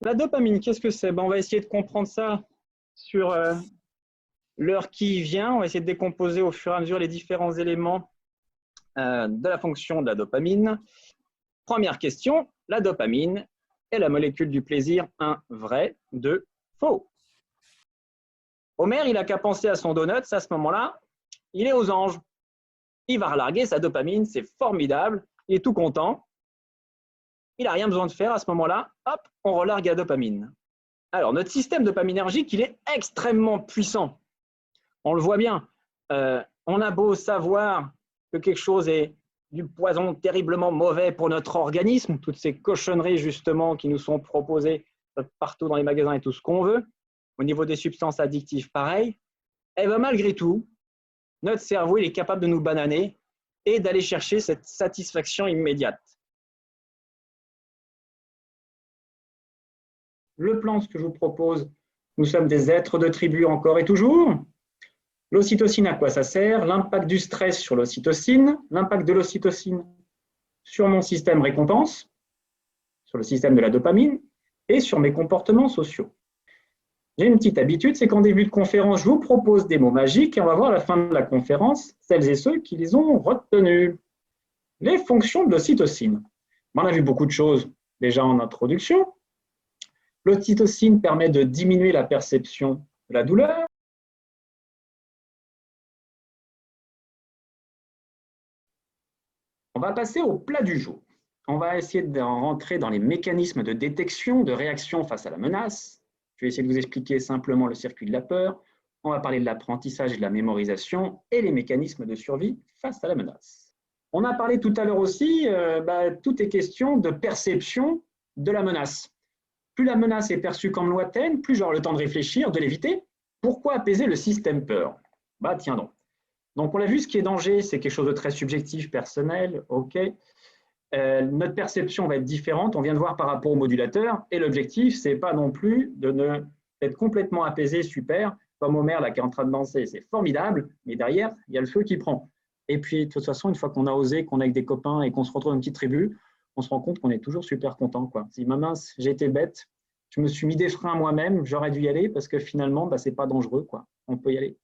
La dopamine, qu'est-ce que c'est? On va essayer de comprendre ça sur l'heure qui vient. On va essayer de décomposer au fur et à mesure les différents éléments de la fonction de la dopamine. Première question, la dopamine est la molécule du plaisir, un vrai, deux, faux. Homer, il n'a qu'à penser à son donut, à ce moment-là, il est aux anges. Il va relarguer sa dopamine, c'est formidable, il est tout content. Il n'a rien besoin de faire à ce moment-là, hop, on relargue la dopamine. Alors, notre système dopaminergique, il est extrêmement puissant. On le voit bien. On a beau savoir que quelque chose est du poison terriblement mauvais pour notre organisme, toutes ces cochonneries justement qui nous sont proposées partout dans les magasins et tout ce qu'on veut, au niveau des substances addictives, pareil, et bien malgré tout, notre cerveau il est capable de nous bananer et d'aller chercher cette satisfaction immédiate. Le plan, ce que je vous propose, nous sommes des êtres de tribu encore et toujours. L'ocytocine, à quoi ça sert? L'impact du stress sur l'ocytocine, l'impact de l'ocytocine sur mon système récompense, sur le système de la dopamine et sur mes comportements sociaux. J'ai une petite habitude, c'est qu'en début de conférence, je vous propose des mots magiques et on va voir à la fin de la conférence celles et ceux qui les ont retenus. Les fonctions de l'ocytocine. On a vu beaucoup de choses déjà en introduction. L'ocytocine permet de diminuer la perception de la douleur. On va passer au plat du jour. On va essayer de rentrer dans les mécanismes de détection, de réaction face à la menace. Je vais essayer de vous expliquer simplement le circuit de la peur. On va parler de l'apprentissage et de la mémorisation et les mécanismes de survie face à la menace. On a parlé tout à l'heure aussi, tout est question de perception de la menace. Plus la menace est perçue comme lointaine, plus j'aurai le temps de réfléchir, de l'éviter. Pourquoi apaiser le système peur? Tiens donc. Donc, on l'a vu, ce qui est danger, c'est quelque chose de très subjectif, personnel, ok. Notre perception va être différente, on vient de voir par rapport au modulateur, et l'objectif, c'est pas non plus d'être complètement apaisé, super, comme Homer là qui est en train de danser, c'est formidable, mais derrière, il y a le feu qui prend. Et puis, de toute façon, une fois qu'on a osé, qu'on est avec des copains et qu'on se retrouve dans une petite tribu, on se rend compte qu'on est toujours super content, quoi. Si mince, j'ai été bête, je me suis mis des freins moi-même, j'aurais dû y aller parce que finalement, c'est pas dangereux, quoi. On peut y aller.